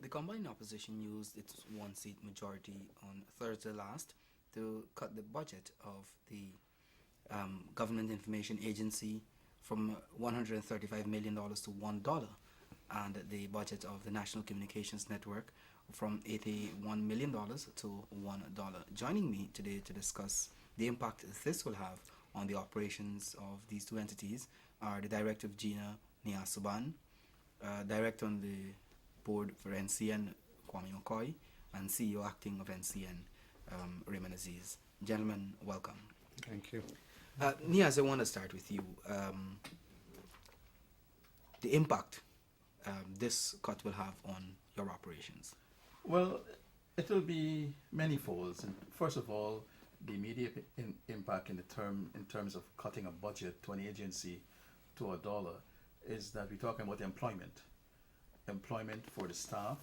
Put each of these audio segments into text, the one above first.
The combined opposition used its one-seat majority on Thursday last to cut the budget of the Government Information Agency from $135 million to $1, and the budget of the National Communications Network from $81 million to $1. Joining me today to discuss the impact this will have on the operations of these two entities are the Director of GINA NCN, Director on the Board for NCN Kwame Okoye, and CEO acting of NCN Raymond Aziz. Gentlemen, welcome. Thank you. Niaz, I want to start with you. The impact this cut will have on your operations. Well, it will be manifolds. And first of all, the immediate impact in terms of cutting a budget to an agency to $1 is that we're talking about employment. Employment for the staff.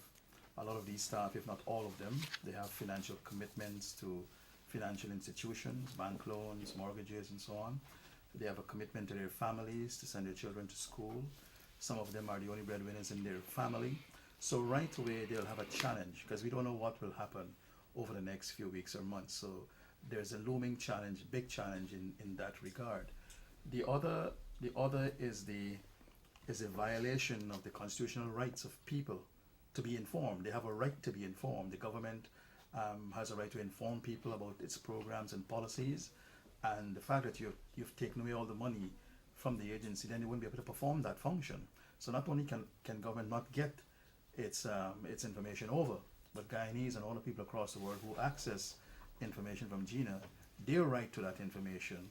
A lot of these staff, if not all of them, they have financial commitments to financial institutions, bank loans, mortgages, and so on. They have a commitment to their families to send their children to school. Some of them are the only breadwinners in their family. So right away, they'll have a challenge because we don't know what will happen over the next few weeks or months. So there's a looming challenge, big challenge in that regard. The other is a violation of the constitutional rights of people to be informed. They have a right to be informed. The government has a right to inform people about its programs and policies. And the fact that you've taken away all the money from the agency, then you won't be able to perform that function. So not only can government not get its information over, but Guyanese and all the people across the world who access information from GINA, their right to that information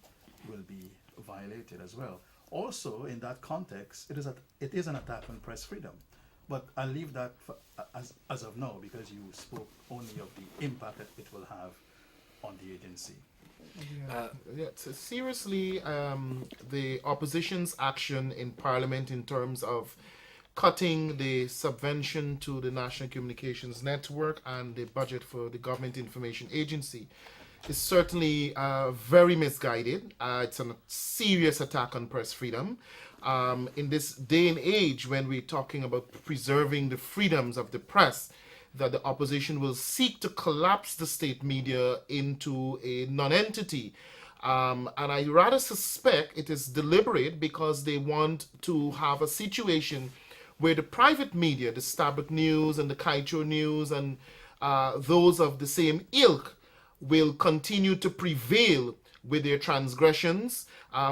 will be violated as well. Also, in that context, it is an attack on press freedom. But I'll leave that as of now because you spoke only of the impact that it will have on the agency. So seriously, the opposition's action in Parliament in terms of cutting the subvention to the National Communications Network and the budget for the Government Information Agency is certainly very misguided. It's a serious attack on press freedom. In this day and age, when we're talking about preserving the freedoms of the press, that the opposition will seek to collapse the state media into a non-entity. And I rather suspect it is deliberate because they want to have a situation where the private media, the Starbuck News and the Kaito News and those of the same ilk will continue to prevail with their transgressions.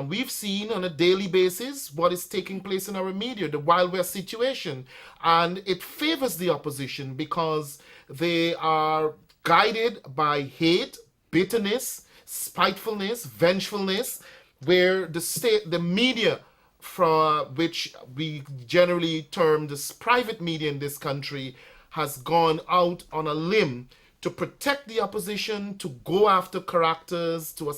We've seen on a daily basis what is taking place in our media, the Wild West situation, and it favors the opposition because they are guided by hate, bitterness, spitefulness, vengefulness, where the media, for which we generally term this private media in this country, has gone out on a limb to protect the opposition, to go after characters, to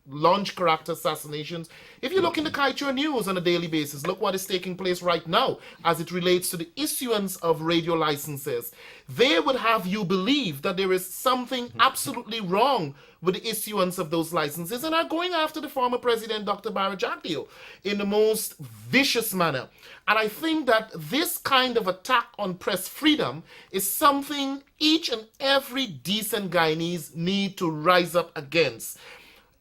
launch character assassinations. If you look in the Kaito News on a daily basis, look what is taking place right now as it relates to the issuance of radio licenses. They would have you believe that there is something absolutely wrong with the issuance of those licenses and are going after the former president, Dr. Barra Jagdeo, in the most vicious manner. And I think that this kind of attack on press freedom is something each and every decent Guyanese need to rise up against.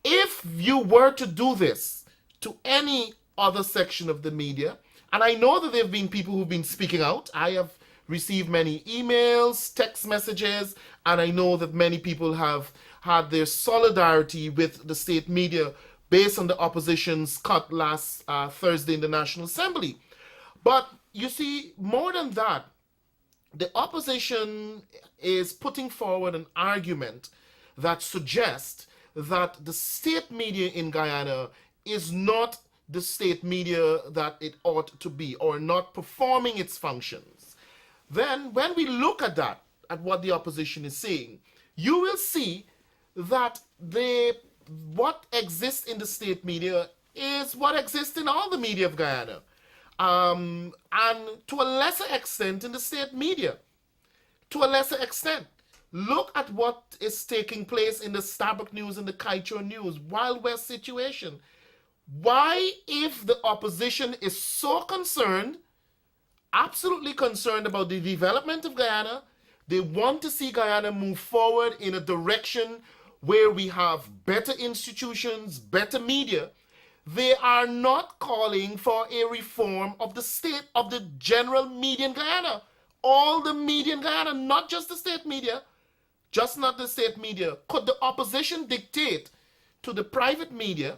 If you were to do this to any other section of the media, and I know that there have been people who've been speaking out. I have received many emails, text messages, and I know that many people have had their solidarity with the state media based on the opposition's cut last Thursday in the National Assembly. But you see, more than that, the opposition is putting forward an argument that suggests that the state media in Guyana is not the state media that it ought to be, or not performing its functions. Then when we look at that, at what the opposition is saying, you will see that what exists in the state media is what exists in all the media of Guyana. And to a lesser extent in the state media. To a lesser extent. Look at what is taking place in the Starbuck News and the Kaito News, Wild West situation. Why, if the opposition is so concerned absolutely concerned about the development of Guyana. They want to see Guyana move forward in a direction where we have better institutions, better media. They are not calling for a reform of the state, of the general media in Guyana. All the media in Guyana, not just the state media, just not the state media. Could the opposition dictate to the private media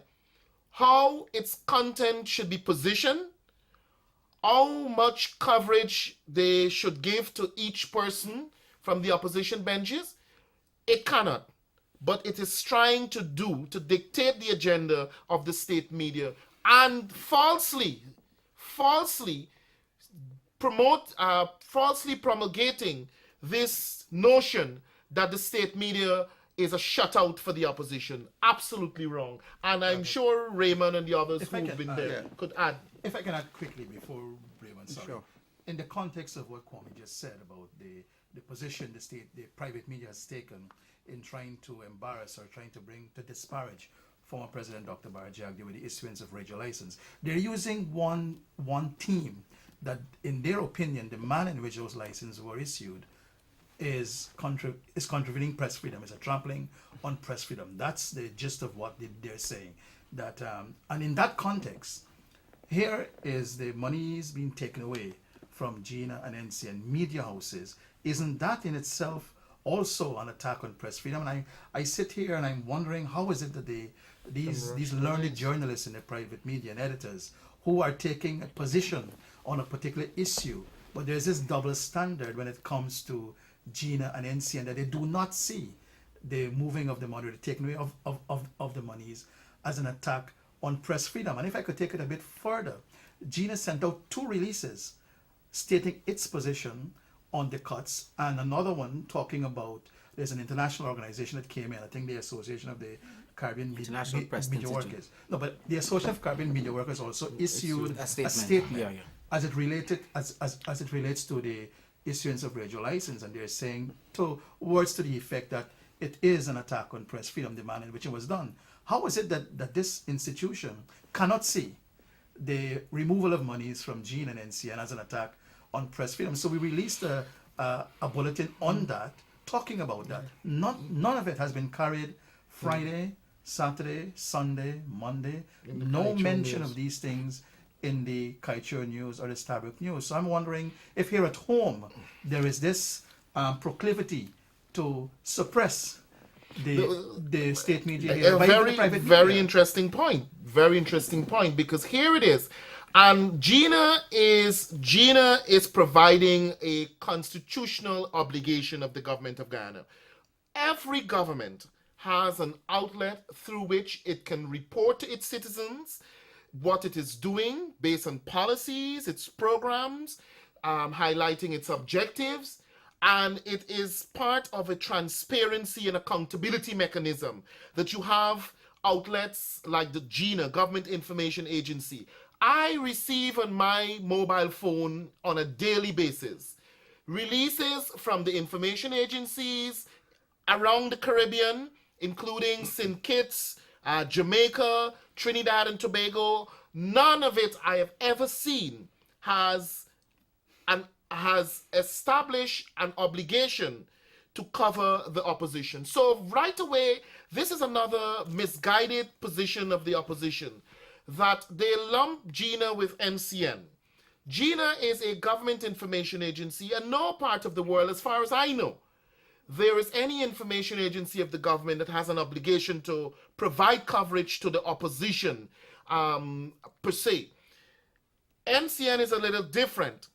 how its content should be positioned, how much coverage they should give to each person from the opposition benches? It cannot. But it is trying to dictate the agenda of the state media and falsely promulgating this notion that the state media is a shutout for the opposition. Absolutely wrong. And I'm sure Raymond and the others who've been there could add. If I can add quickly before Raymond, sorry. Sure. In the context of what Kwame just said about the position the private media has taken in trying to embarrass or trying to disparage former President Dr. Barra Jagdeo with the issuance of radio license, they're using one theme that, in their opinion, the manner in which those licenses were issued is contravening press freedom, is a trampling on press freedom. That's the gist of what they're saying. That and in that context, here is the monies being taken away from GINA and NCN media houses. Isn't that in itself also an attack on press freedom? And I sit here and I'm wondering, how is it that these learned journalists in the private media and editors who are taking a position on a particular issue, but there's this double standard when it comes to GINA and NCN, that they do not see the moving of the money, the taking away of the monies as an attack on press freedom. And if I could take it a bit further, GINA sent out 2 releases stating its position on the cuts, and another one talking about, there's an international organization that came in, I think the Association of the Caribbean International Press Media Institute. Workers. No, but the Association of Caribbean Media Workers also issued a a statement. statement as it relates to the issuance of radio license, and they're saying words to the effect that it is an attack on press freedom, the manner in which it was done. How is it that this institution cannot see the removal of monies from GINA and NCN as an attack on press freedom? So we released a bulletin on that, talking about that. None of it has been carried Friday, Saturday, Sunday, Monday. No mention of these things in the Kaichur News or the Stabrook News. So I'm wondering if here at home there is this proclivity to suppress the state media here. A very interesting point. Very interesting point, because here it is. And GINA is providing a constitutional obligation of the government of Guyana. Every government has an outlet through which it can report to its citizens what it is doing based on policies, its programs, highlighting its objectives, and it is part of a transparency and accountability mechanism that you have outlets like the GINA, Government Information Agency. I receive on my mobile phone on a daily basis releases from the information agencies around the Caribbean, including St. Kitts, Jamaica, Trinidad and Tobago. None of it I have ever seen has established an obligation to cover the opposition. So right away, this is another misguided position of the opposition, that they lump GINA with NCN. GINA is a government information agency, and no part of the world, as far as I know, there is any information agency of the government that has an obligation to provide coverage to the opposition per se. NCN is a little different.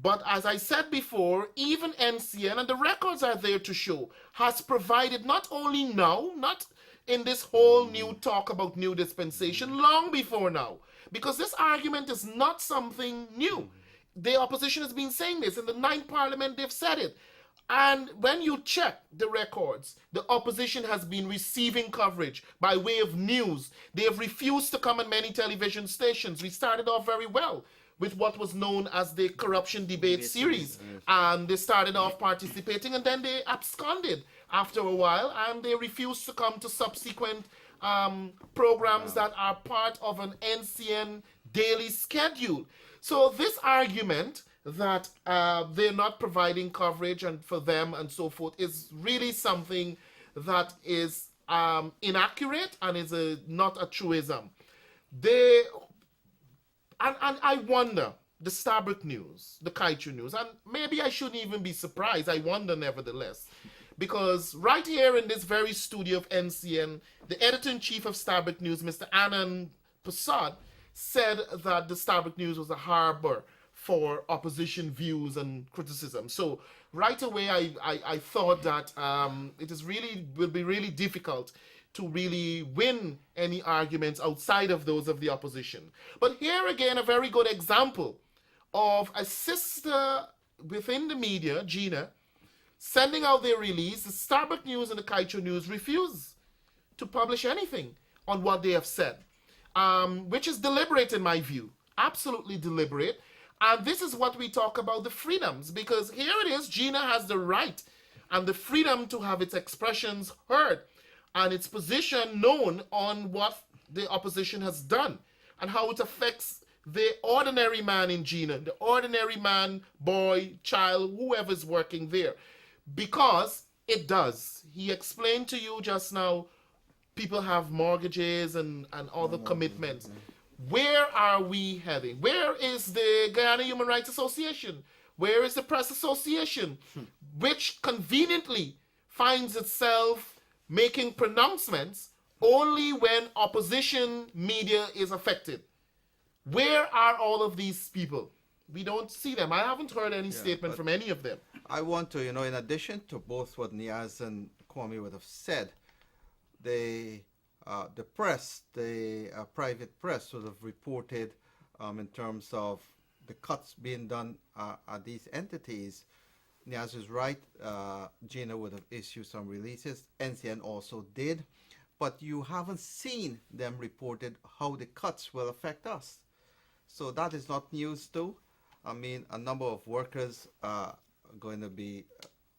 But as I said before, even NCN, and the records are there to show, has provided not only now, not in this whole new talk about new dispensation, long before now. Because this argument is not something new. The opposition has been saying this. In the 9th Parliament, they've said it. And when you check the records, the opposition has been receiving coverage by way of news. They have refused to come on many television stations. We started off very well with what was known as the corruption debate series. And they started off participating, and then they absconded after a while, and they refused to come to subsequent programs that are part of an NCN daily schedule. So this argument that they're not providing coverage and for them and so forth is really something that is inaccurate and is not a truism. They and I wonder, the Starbuck News, the Kaiju News, and maybe I shouldn't even be surprised. I wonder nevertheless, because right here in this very studio of NCN, the editor-in-chief of Starbuck News, Mr. Anand Prasad, said that the Starbuck News was a harbor for opposition views and criticism. So right away, I thought that will be really difficult to really win any arguments outside of those of the opposition. But here again, a very good example of a sister within the media, GINA, sending out their release. The Starbuck News and the Kaiju News refuse to publish anything on what they have said, which is deliberate in my view, absolutely deliberate. And this is what we talk about the freedoms, because here it is, GINA has the right and the freedom to have its expressions heard and its position known on what the opposition has done and how it affects the ordinary man in GINA, the ordinary man, boy, child, whoever's working there. Because it does. He explained to you just now, people have mortgages and other commitments. Where are we heading? Where is the Guyana Human Rights Association? Where is the Press Association? Which conveniently finds itself making pronouncements only when opposition media is affected. Where are all of these people? We don't see them. I haven't heard any statement from any of them. I want to, in addition to both what Niaz and Kwame would have said, the press, the private press would have reported in terms of the cuts being done at these entities. Niaz is right. GINA would have issued some releases. NCN also did. But you haven't seen them reported how the cuts will affect us. So that is not news too. I mean, a number of workers are going to be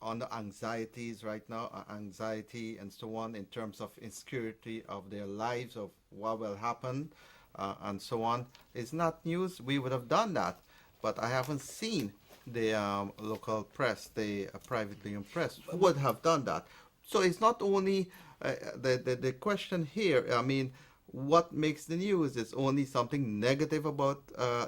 under anxieties right now, anxiety and so on in terms of insecurity of their lives, of what will happen and so on. It's not news. We would have done that. But I haven't seen the local press, the privately owned press, would have done that. So it's not only the question here, I mean, what makes the news? Is only something negative about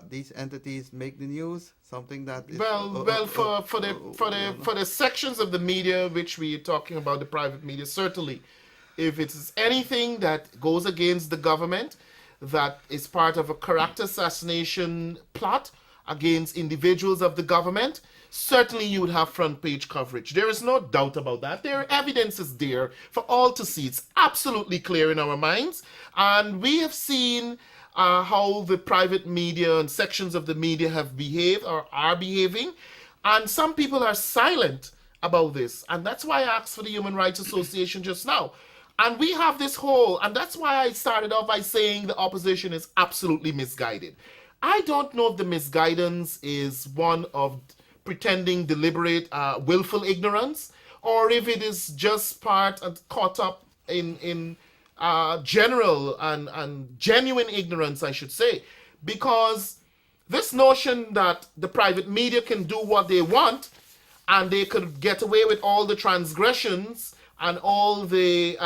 these entities make the news? Something that is, for the sections of the media which we are talking about, the private media, certainly, if it's anything that goes against the government, that is part of a character assassination plot against individuals of the government, certainly you would have front page coverage. There is no doubt about that. Their evidence is there for all to see. It's absolutely clear in our minds. And we have seen how the private media and sections of the media have behaved or are behaving. And some people are silent about this. And that's why I asked for the Human Rights Association just now. And we have this whole, and that's why I started off by saying the opposition is absolutely misguided. I don't know if the misguidance is one of pretending deliberate, willful ignorance, or if it is just part and caught up in general and genuine ignorance, I should say. Because this notion that the private media can do what they want and they could get away with all the transgressions and all the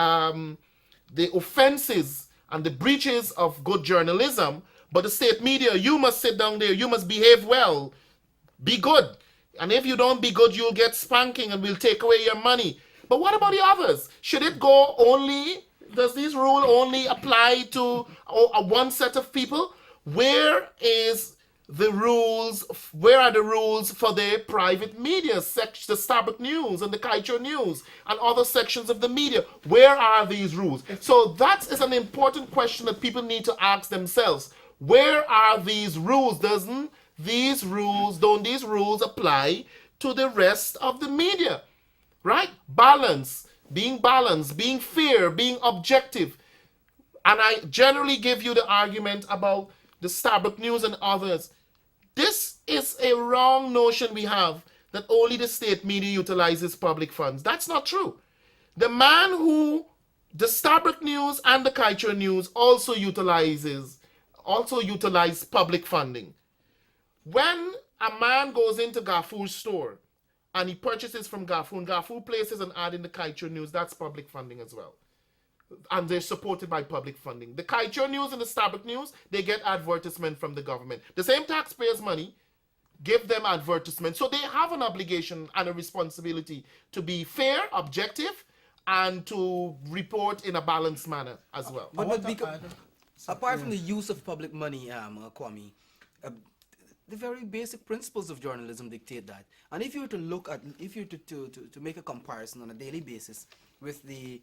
offenses and the breaches of good journalism, but the state media, you must sit down there, you must behave well, be good. And if you don't be good, you'll get spanking and we'll take away your money. But what about the others? Should it go only, does this rule only apply to one set of people? Where is the rules, where are the rules for the private media, the Starbuck News and the Kaiju News and other sections of the media? Where are these rules? So that is an important question that people need to ask themselves. Where are these rules? Don't these rules apply to the rest of the media? Right? Balance, being fair, being objective. And I generally give you the argument about the Starbuck News and others. This is a wrong notion we have, that only the state media utilizes public funds. That's not true. The Starbuck News and the Kaiju News also utilize public funding. When a man goes into Gafoor's store and he purchases from Gafoor, and Gafoor places an ad in the Kaicho News, that's public funding as well. And they're supported by public funding. The Kaicho News and the Starbuck News, they get advertisement from the government. The same taxpayers' money give them advertisement. So they have an obligation and a responsibility to be fair, objective, and to report in a balanced manner as well. Apart from the use of public money, Kwame, the very basic principles of journalism dictate that. And if you were to look at, if you were to make a comparison on a daily basis with the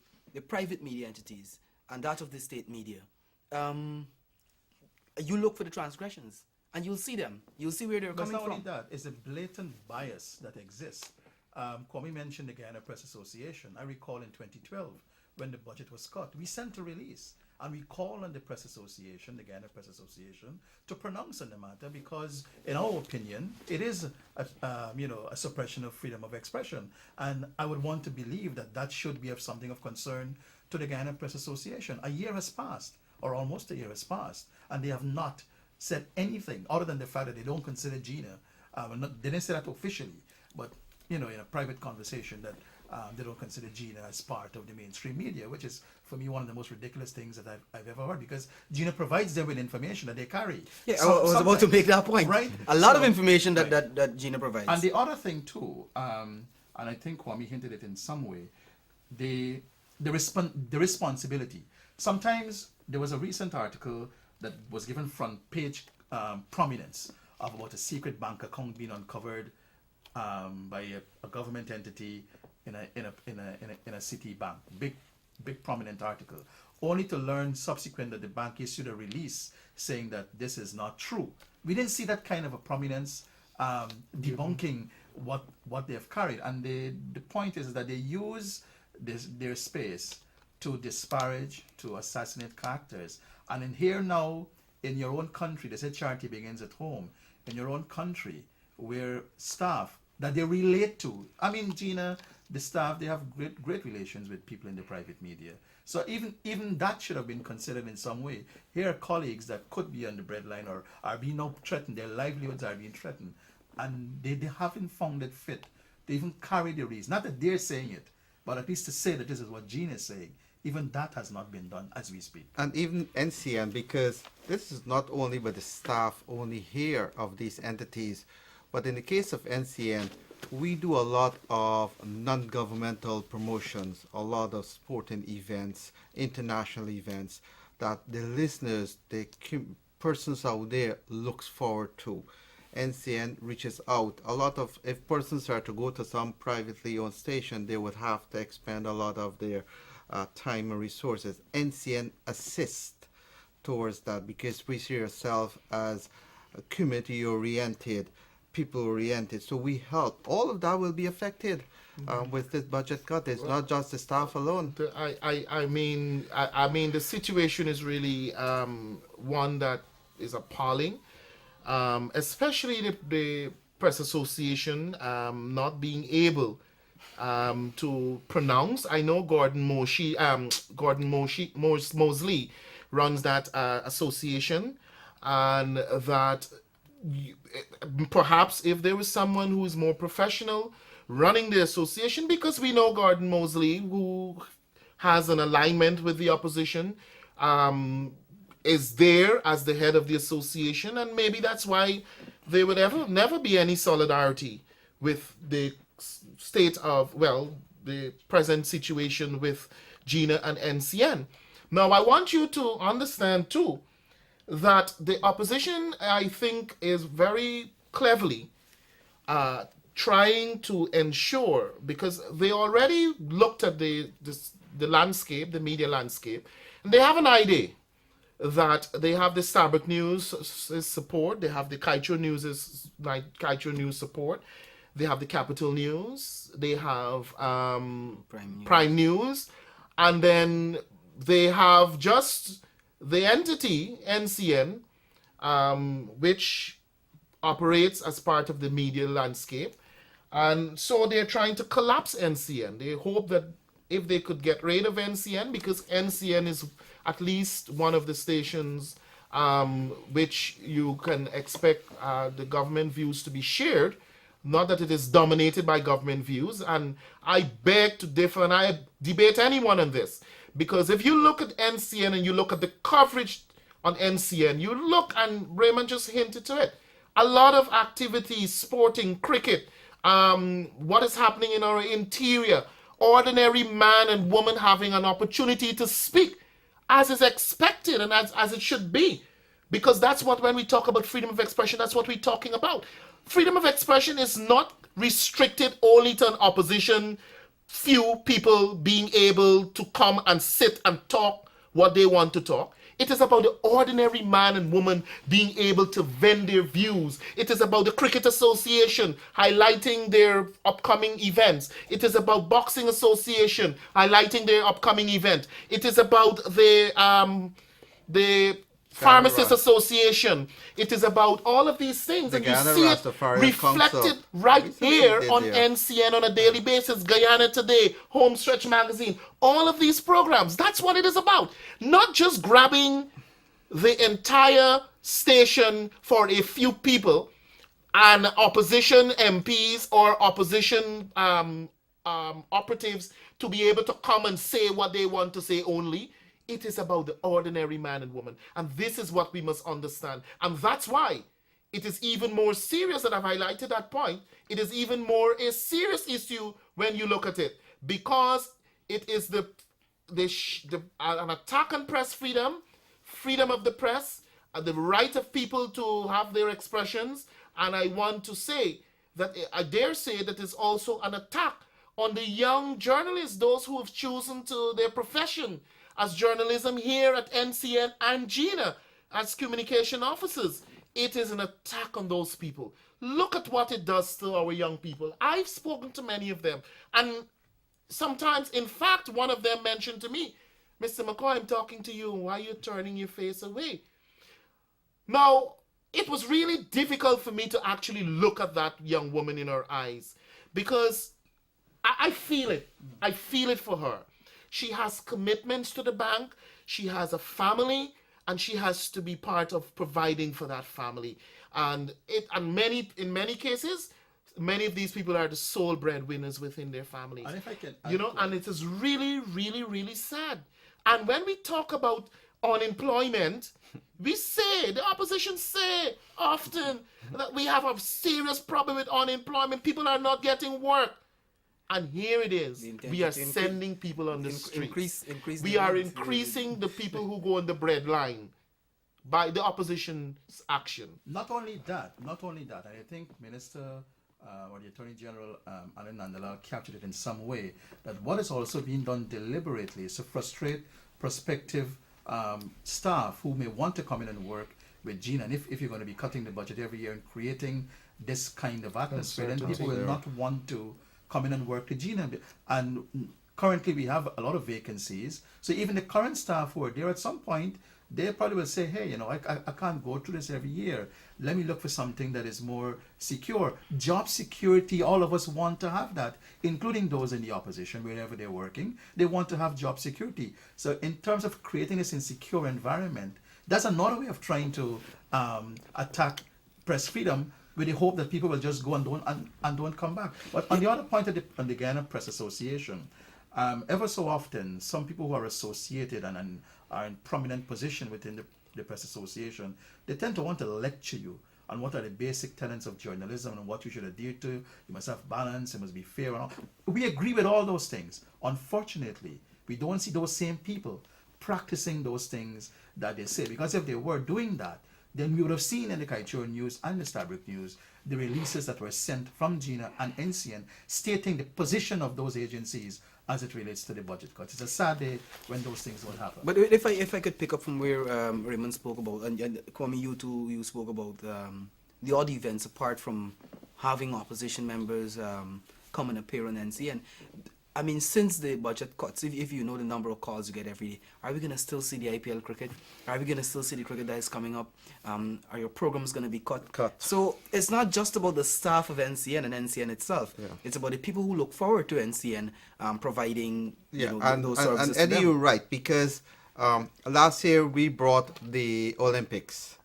private media entities and that of the state media, you look for the transgressions and you'll see them. You'll see where they're But coming not only from. that, it's a blatant bias that exists. Kwame mentioned the Guyana Press Association. I recall in 2012, when the budget was cut, we sent a release and we called on the Press Association, the Guyana Press Association, to pronounce on the matter because, in our opinion, it is a suppression of freedom of expression. And I would want to believe that that should be of something of concern to the Guyana Press Association. A year has passed, or almost a year has passed, and they have not said anything other than the fact that they don't consider GINA. They didn't say that officially, but in a private conversation that they don't consider GINA as part of the mainstream media, which is for me one of the most ridiculous things that I've ever heard, because GINA provides them with information that they carry. Yeah, I was about to make that point. Right? A lot of So- information right. that GINA provides. And the other thing too, and I think Kwame hinted it in some way, the responsibility. Sometimes there was a recent article that was given front page prominence of about a secret bank account being uncovered by a government entity in a city bank. Big prominent article. Only to learn subsequent that the bank issued a release saying that this is not true. We didn't see that kind of a prominence debunking what they have carried. And the point is that they use their space to disparage, to assassinate characters. And in here now, in your own country, they say charity begins at home. In your own country, where staff that they relate to, I mean, Gina, the staff, they have great relations with people in the private media. So even that should have been considered in some way. Here are colleagues that could be on the breadline or are being now threatened, their livelihoods are being threatened. And they haven't found it fit to even carry the reason. Not that they're saying it, but at least to say that this is what Gina is saying. Even that has not been done as we speak. And even NCN, because this is not only with the staff only here of these entities, but in the case of NCN, we do a lot of non-governmental promotions, a lot of sporting events, international events that the listeners, the persons out there looks forward to. NCN reaches out. A lot of, if persons are to go to some privately owned station, they would have to expend a lot of their time and resources. NCN assists towards that because we see ourselves as community-oriented, people-oriented. So we help. All of that will be affected with this budget cut. It's not just the staff alone. I mean, the situation is really one that is appalling, especially the Press Association not being able to pronounce. I know Gordon Mosley runs that association, and that perhaps if there was someone who is more professional running the association, because we know Gordon Mosley, who has an alignment with the opposition, is there as the head of the association, and maybe that's why there would never be any solidarity with the state of, the present situation with GINA and NCN. Now, I want you to understand too that the opposition, I think, is very cleverly trying to ensure, because they already looked at the landscape, the media landscape, and they have an idea that they have the Starbuck News support, they have the Kaicho News support, they have the Capital News, they have Prime News, and then they have just the entity, NCN, which operates as part of the media landscape. And so they're trying to collapse NCN. They hope that if they could get rid of NCN, because NCN is at least one of the stations which you can expect the government views to be shared. Not that it is dominated by government views, and I beg to differ, and I debate anyone on this, because if you look at NCN and you look at the coverage on NCN, you look, and Raymond just hinted to it, a lot of activities, sporting, cricket, what is happening in our interior, ordinary man and woman having an opportunity to speak as is expected and as it should be. Because that's what, when we talk about freedom of expression, that's what we're talking about. Freedom of expression is not restricted only to an opposition, few people being able to come and sit and talk what they want to talk. It is about the ordinary man and woman being able to vent their views. It is about the Cricket Association highlighting their upcoming events. It is about Boxing Association highlighting their upcoming event. It is about the Pharmacist Association. It is about all of these things, and you see it reflected right here on NCN on a daily basis. Guyana Today, Homestretch Magazine, all of these programs. That's what it is about. Not just grabbing the entire station for a few people and opposition MPs or opposition operatives to be able to come and say what they want to say only. It is about the ordinary man and woman. And this is what we must understand. And that's why it is even more serious that I've highlighted that point. It is even more a serious issue when you look at it. Because it is an attack on press freedom, freedom of the press, the right of people to have their expressions. And I want to say that, I dare say, that is also an attack on the young journalists, those who have chosen to their profession as journalism here at NCN and GINA as communication officers. It is an attack on those people. Look at what it does to our young people. I've spoken to many of them, and sometimes, in fact, one of them mentioned to me, "Mr. McCoy, I'm talking to you. Why are you turning your face away?" Now, it was really difficult for me to actually look at that young woman in her eyes, because I feel it. I feel it for her. She has commitments to the bank, she has a family, and she has to be part of providing for that family. And in many cases, many of these people are the sole breadwinners within their families. And if I can, and it is really, really, really sad. And when we talk about unemployment, the opposition say often that we have a serious problem with unemployment. People are not getting work. And here it is. We are sending people on the streets. We are increasing the people who go on the breadline by the opposition's action. Not only that, and I think Minister or the Attorney General Alan Nandala captured it in some way, that what is also being done deliberately is to frustrate prospective staff who may want to come in and work with GINA. And if you're going to be cutting the budget every year and creating this kind of atmosphere, then people will not want to come in and work with GINA. And currently we have a lot of vacancies. So even the current staff who are there, at some point, they probably will say, hey, I can't go through this every year. Let me look for something that is more secure. Job security, all of us want to have that, including those in the opposition, wherever they're working. They want to have job security. So in terms of creating this insecure environment, that's another way of trying to attack press freedom, with the hope that people will just go and don't come back. But on the other point on the Guyana Press Association, ever so often, some people who are associated and are in prominent position within the Press Association, they tend to want to lecture you on what are the basic tenets of journalism and what you should adhere to. You must have balance, you must be fair and all. We agree with all those things. Unfortunately, we don't see those same people practicing those things that they say, because if they were doing that, then we would have seen in the Kaieteur News and the Stabroek News the releases that were sent from GINA and NCN stating the position of those agencies as it relates to the budget cuts. It's a sad day when those things don't happen. But if I could pick up from where Raymond spoke about, and Kwame, you spoke about the odd events apart from having opposition members come and appear on NCN. I mean, since the budget cuts, if you know the number of calls you get every day, are we going to still see the IPL cricket? Are we going to still see the cricket that is coming up? Are your programs going to be cut? So it's not just about the staff of NCN and NCN itself. Yeah. It's about the people who look forward to NCN providing those services. And Eddie, you're right, because Last year we brought the Olympics.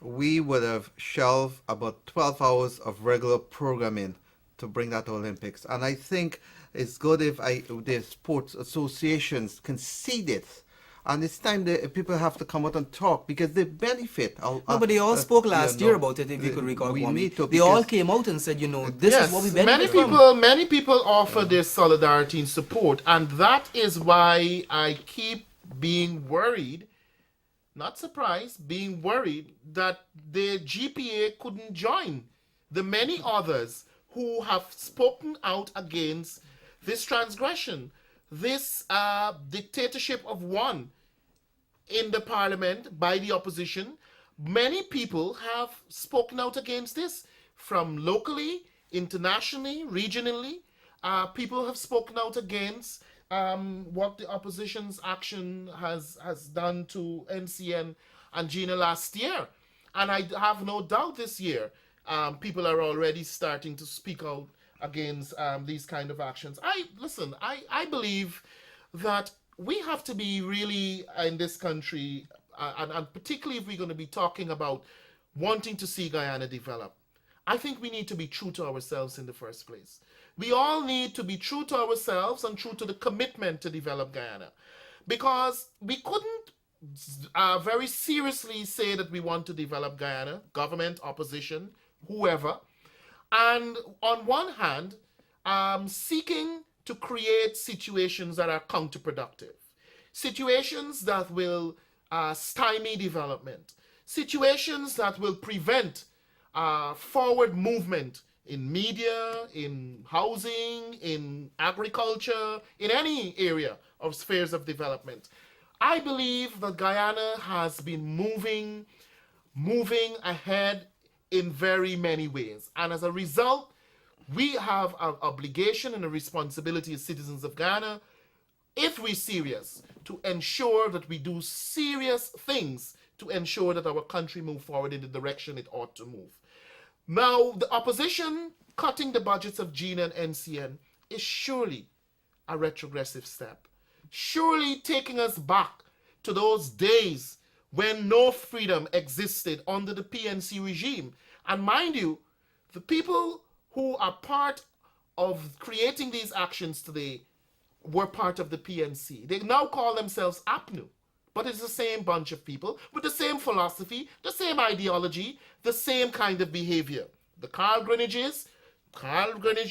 We would have shelved about 12 hours of regular programming to bring that Olympics. And I think it's good if the sports associations concede it. And it's time that people have to come out and talk because they benefit. No, but they all spoke last year about it, if you could recall. We need to, they all came out and said, this is what we benefit from. Many people offer their solidarity and support, and that is why I keep being worried, not surprised, being worried that the GPA couldn't join the many others who have spoken out against this transgression, this dictatorship of one in the parliament by the opposition. Many people have spoken out against this, from locally, internationally, regionally. People have spoken out against what the opposition's action has done to NCN and GINA last year. And I have no doubt this year people are already starting to speak out against these kind of actions. I believe that we have to be really in this country, and particularly if we're going to be talking about wanting to see Guyana develop, I think we need to be true to ourselves in the first place. We all need to be true to ourselves and true to the commitment to develop Guyana, because we couldn't very seriously say that we want to develop Guyana, government, opposition, whoever, and on one hand, seeking to create situations that are counterproductive, situations that will stymie development, situations that will prevent forward movement in media, in housing, in agriculture, in any area of spheres of development. I believe that Guyana has been moving ahead in very many ways. And as a result, we have an obligation and a responsibility as citizens of Guyana, if we're serious, to ensure that we do serious things to ensure that our country move forward in the direction it ought to move. Now, the opposition cutting the budgets of GINA and NCN is surely a retrogressive step, surely taking us back to those days when no freedom existed under the PNC regime. And mind you, the people who are part of creating these actions today were part of the PNC. They now call themselves APNU, but it's the same bunch of people with the same philosophy, the same ideology, the same kind of behavior. The Carl Greenwich,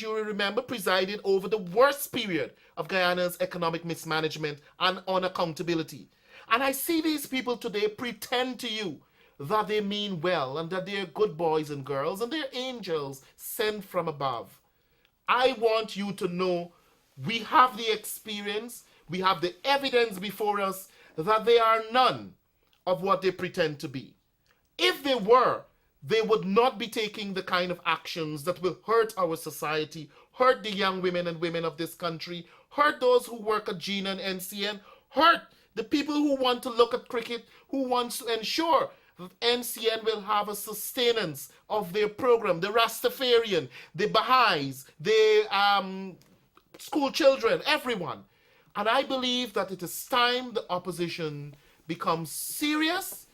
you will remember, presided over the worst period of Guyana's economic mismanagement and unaccountability. And I see these people today pretend to you that they mean well and that they're good boys and girls and they're angels sent from above. I want you to know we have the experience, we have the evidence before us that they are none of what they pretend to be. If they were, they would not be taking the kind of actions that will hurt our society, hurt the young women and women of this country, hurt those who work at GINA and NCN, hurt the people who want to look at cricket, who wants to ensure that NCN will have a sustenance of their program, the Rastafarian, the Baha'is, the school children, everyone. And I believe that it is time the opposition becomes serious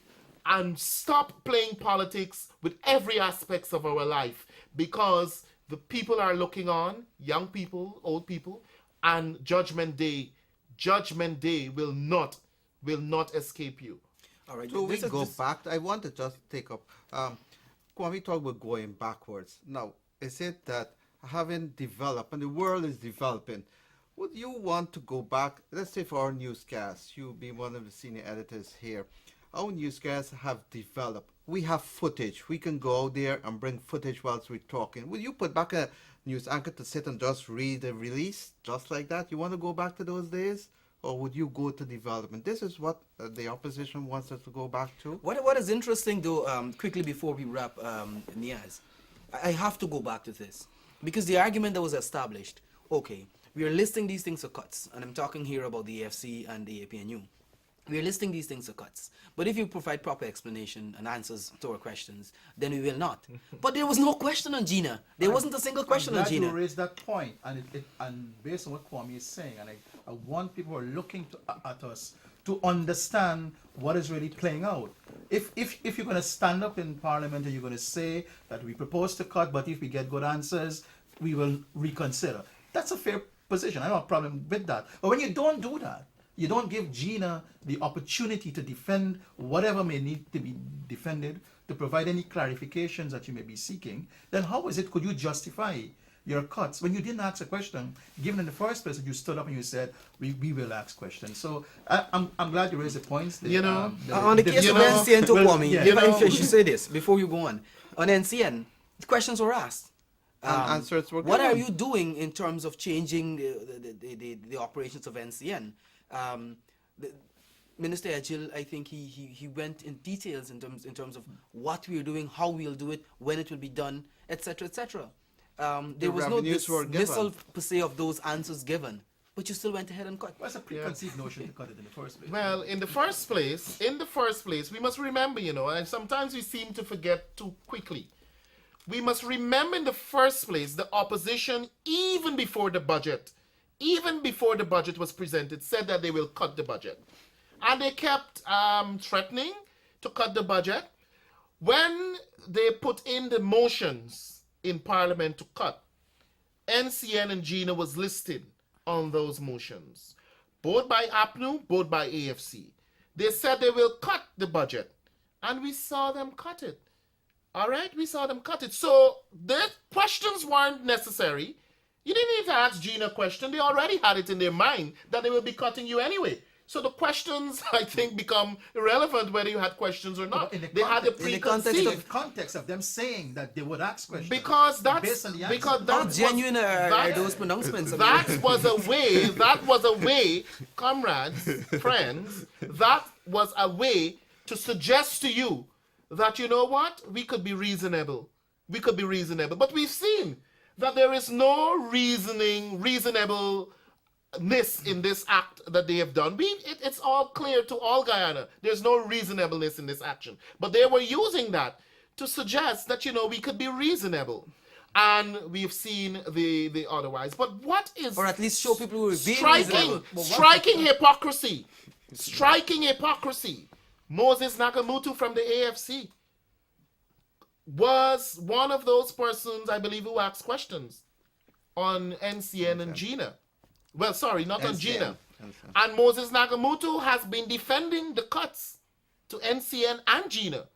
and stop playing politics with every aspect of our life, because the people are looking on, young people, old people, and Judgment Day will not escape you. All right. So we go back. I want to just take up. When we talk about going backwards, now is it that having developed and the world is developing, would you want to go back? Let's say for our newscasts, you be one of the senior editors here. Our newscasts have developed. We have footage. We can go out there and bring footage whilst we're talking. Will you put back a news anchor to sit and just read the release just like that? You want to go back to those days? Or would you go to development? This is what the opposition wants us to go back to. What is interesting, though, quickly before we wrap, Niaz, I have to go back to this. Because the argument that was established, okay, we are listing these things for cuts, and I'm talking here about the AFC and the APNU. We are listing these things for cuts. But if you provide proper explanation and answers to our questions, then we will not. But there was no question on GINA. There wasn't a single question on GINA. You raised that point, and based on what Kwame is saying, and I want people who are looking at us to understand what is really playing out. If you're going to stand up in Parliament and you're going to say that we propose to cut, but if we get good answers, we will reconsider. That's a fair position. I don't have a problem with that. But when you don't do that, you don't give GINA the opportunity to defend whatever may need to be defended, to provide any clarifications that you may be seeking, then how could you justify your cuts when you didn't ask a question, given in the first place that you stood up and you said, we will ask questions. So I'm glad you raised the points. On the case of NCN, to Kwame, if I should say this before you go on NCN, the questions were asked. And answers were What given. are you doing in terms of changing the operations of NCN? Minister Ejil, I think he went in details in terms of what we are doing, how we'll do it, when it will be done, etc., etc. There was no dismissal per se of those answers given, but you still went ahead and cut. What's a preconceived notion to cut it in the first place? Well, in the first place, we must remember, and sometimes we seem to forget too quickly. We must remember in the first place, the opposition, even before the budget was presented, said that they will cut the budget. And they kept threatening to cut the budget. When they put in the motions in Parliament to cut, NCN and GINA was listed on those motions, both by APNU, both by AFC. They said they will cut the budget, and we saw them cut it. All right, we saw them cut it. So the questions weren't necessary. You didn't need to ask GINA a question. They already had it in their mind that they will be cutting you anyway. So the questions, I think, become irrelevant whether you had questions or not. In the context of them saying that they would ask questions. Because how genuine are those pronouncements? That was a way, comrades, friends, that was a way to suggest to you that, you know what, we could be reasonable. But we've seen that there is no reasonableness in this act that they have done. It's all clear to all Guyana. There's no reasonableness in this action. But they were using that to suggest that, we could be reasonable. And we've seen the otherwise. But what is... Or at least show people who are being reasonable. Striking hypocrisy. Moses Nagamutu from the AFC was one of those persons, I believe, who asked questions on NCN and GINA. Well, sorry, not on GINA. And Moses Nagamutu has been defending the cuts to NCN and GINA.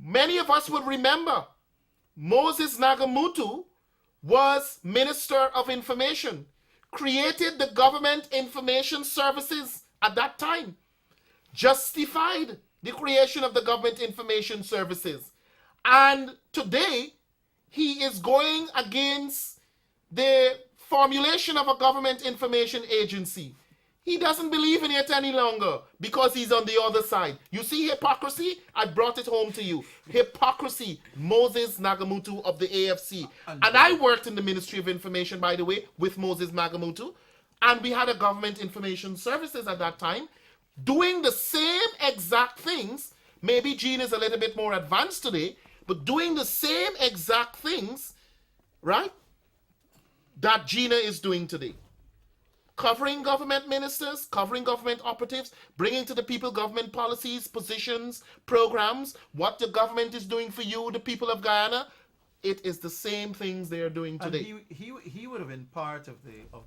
Many of us would remember Moses Nagamutu was Minister of Information, created the Government Information Services at that time, justified the creation of the Government Information Services. And today, he is going against the formulation of a government information agency. He doesn't believe in it any longer because he's on the other side. You see hypocrisy? I brought it home to you. Hypocrisy. Moses Nagamutu of the AFC. And I worked in the Ministry of Information, by the way, with Moses Nagamutu. And we had a government information services at that time doing the same exact things. Maybe GINA is a little bit more advanced today, but doing the same exact things, right, that GINA is doing today. Covering government ministers, covering government operatives, bringing to the people government policies, positions, programs, what the government is doing for you, the people of Guyana. It is the same things they are doing today. And he would have been part of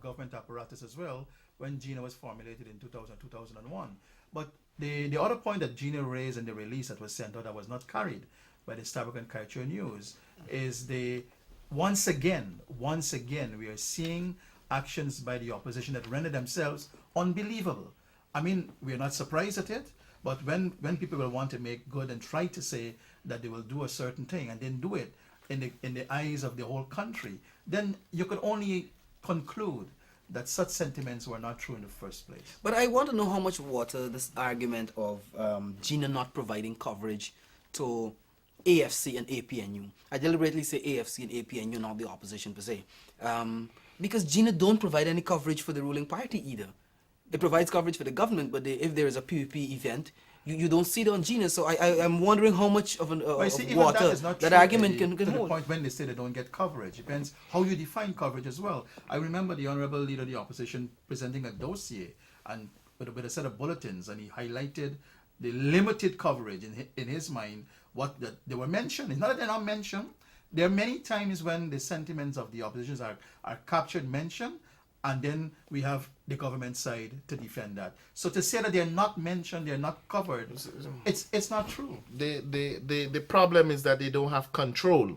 government apparatus as well when GINA was formulated in 2001. But the other point that GINA raised in the release that was sent out that was not carried by the Starbuck and Kaicho News is once again, we are seeing actions by the opposition that render themselves unbelievable. I mean, we are not surprised at it, but when people will want to make good and try to say that they will do a certain thing and then do it in the eyes of the whole country, then you could only conclude that such sentiments were not true in the first place. But I want to know how much water this argument of GINA not providing coverage to AFC and APNU. I deliberately say AFC and APNU, not the opposition per se. Because GINA don't provide any coverage for the ruling party either. It provides coverage for the government, but if there is a PVP event, you don't see it on GINA. So I'm wondering how much of water that argument can hold. To the point when they say they don't get coverage. Depends how you define coverage as well. I remember the Honorable Leader of the Opposition presenting a dossier and with a set of bulletins, and he highlighted the limited coverage in his mind. What that they were mentioned. It's not that they're not mentioned. There are many times when the sentiments of the oppositions are captured, mentioned, and then we have the government side to defend that. So to say that they're not mentioned, they're not covered, it's not true. The problem is that they don't have control.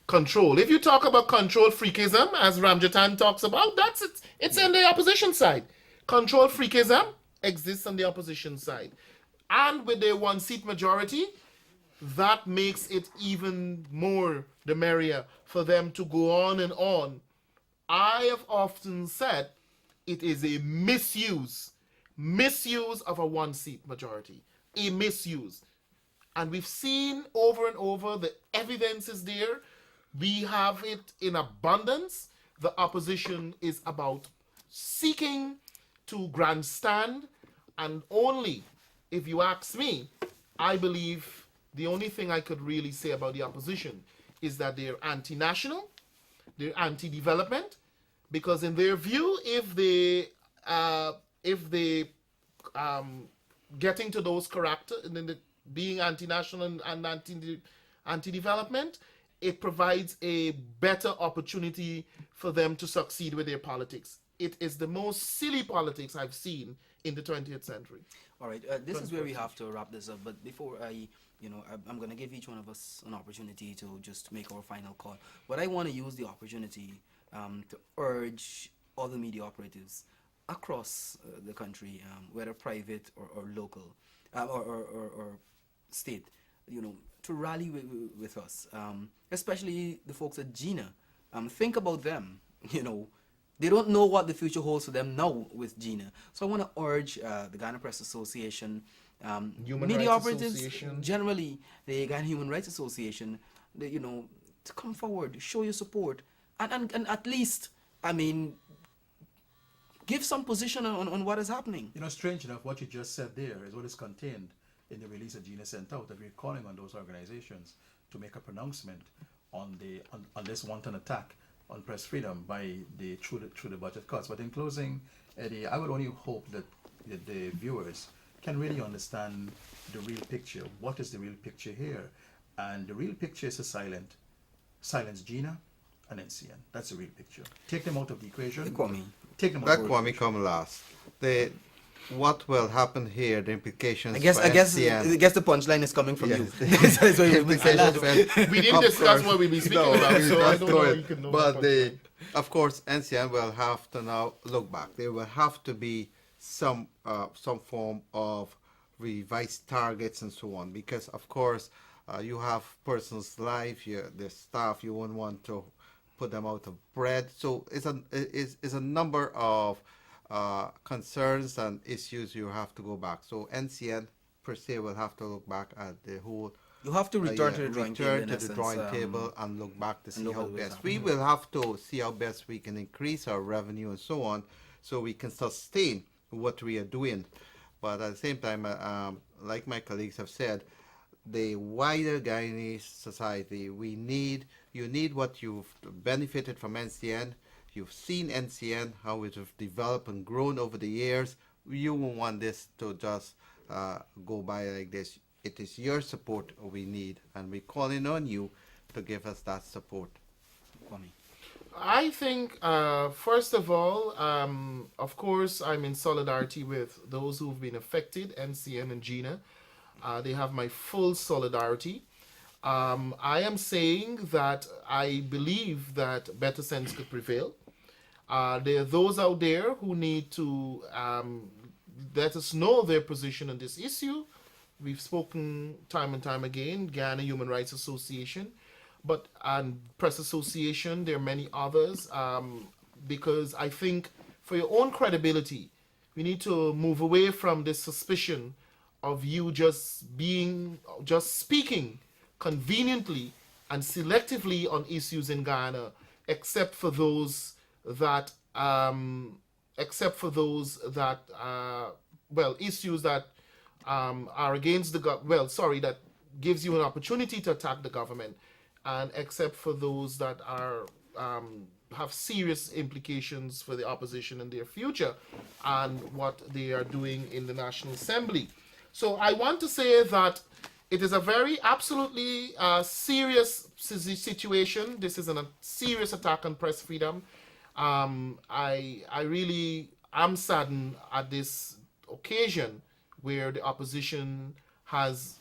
Control. If you talk about control freakism, as Ramjatan talks about, that's it. It's on the opposition side. Control freakism exists on the opposition side. And with a one-seat majority, that makes it even more the merrier for them to go on and on. I have often said it is a misuse of a one-seat majority. A misuse. And we've seen over and over, the evidence is there. We have it in abundance. The opposition is about seeking to grandstand, and only, if you ask me, I believe the only thing I could really say about the opposition is that they're anti-national, they're anti-development, because in their view, if they getting to those character and then being anti-national and anti-development, it provides a better opportunity for them to succeed with their politics. It is the most silly politics I've seen in the 20th century. All right, this is where we have to wrap this up. But before I'm going to give each one of us an opportunity to just make our final call. But I want to use the opportunity to urge all the media operatives across the country, whether private or local or state, to rally with us, especially the folks at GINA. Think about them. They don't know what the future holds for them now with GINA. So I want to urge the Ghana Press Association, media operatives, generally the Ghana Human Rights Association, to come forward, show your support, and at least, give some position on what is happening. Strange enough, what you just said there is what is contained in the release that GINA sent out, that we're calling on those organizations to make a pronouncement on this wanton attack on press freedom through the budget cuts. But in closing, Eddie, I would only hope that the viewers can really understand the real picture. What is the real picture here? And the real picture is silence GINA and NCN. That's the real picture. Take them out of the equation. Take them out Let of the Kwame equation. come last. What will happen here, the implications I guess the punchline is coming from you. That's what you've been saying. We didn't discuss what we'll be speaking about, so I don't know how you can know. But of course, NCN will have to now look back. There will have to be some form of revised targets and so on, because of course you have person's life, the staff. You won't want to put them out of bread. So it's a number of concerns and issues you have to go back. So NCN per se will have to look back at the whole. You have to return to the drawing table, and look back to see how best we will have to see how best we can increase our revenue and so on, so we can sustain what we are doing. But at the same time, like my colleagues have said, the wider Guyanese society, you need what you've benefited from NCN. You've seen NCN, how it has developed and grown over the years. You won't want this to just go by like this. It is your support we need, and we're calling on you to give us that support. Kwame. I think, first of all, of course, I'm in solidarity with those who've been affected, NCN and GINA. They have my full solidarity. I am saying that I believe that better sense could prevail. There are those out there who need to let us know their position on this issue. We've spoken time and time again, Ghana Human Rights Association, and Press Association. There are many others, because I think for your own credibility, we need to move away from this suspicion of you just speaking conveniently and selectively on issues in Ghana, except for those that issues that are against that gives you an opportunity to attack the government, and except for those that are have serious implications for the opposition and their future and what they are doing in the National Assembly. So I want to say that it is a very absolutely serious situation. This is a serious attack on press freedom. I really am saddened at this occasion where the opposition has,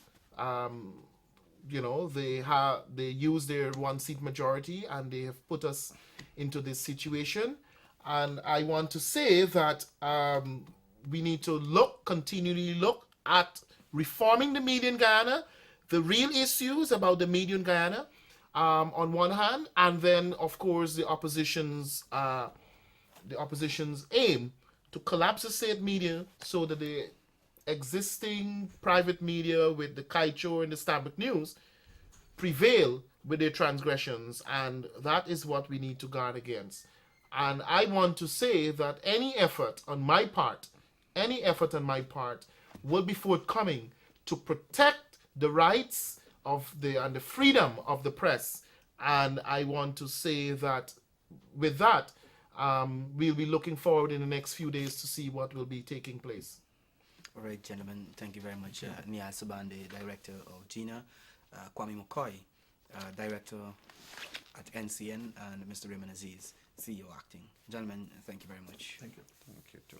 they use their one-seat majority and they have put us into this situation. And I want to say that we need to continually look at reforming the media in Guyana, the real issues about the media in Guyana, on one hand, and then of course the opposition's aim to collapse the state media so that the existing private media with the Kaicho and the Stabak News prevail with their transgressions, and that is what we need to guard against. And I want to say that any effort on my part will be forthcoming to protect the rights and the freedom of the press. And I want to say that with that, we'll be looking forward in the next few days to see what will be taking place. All right, gentlemen, thank you very much. Nia Sabande, Director of GINA, Kwame McCoy, Director at NCN, and Mr. Raymond Aziz, CEO Acting. Gentlemen, thank you very much. Thank you. Thank you too.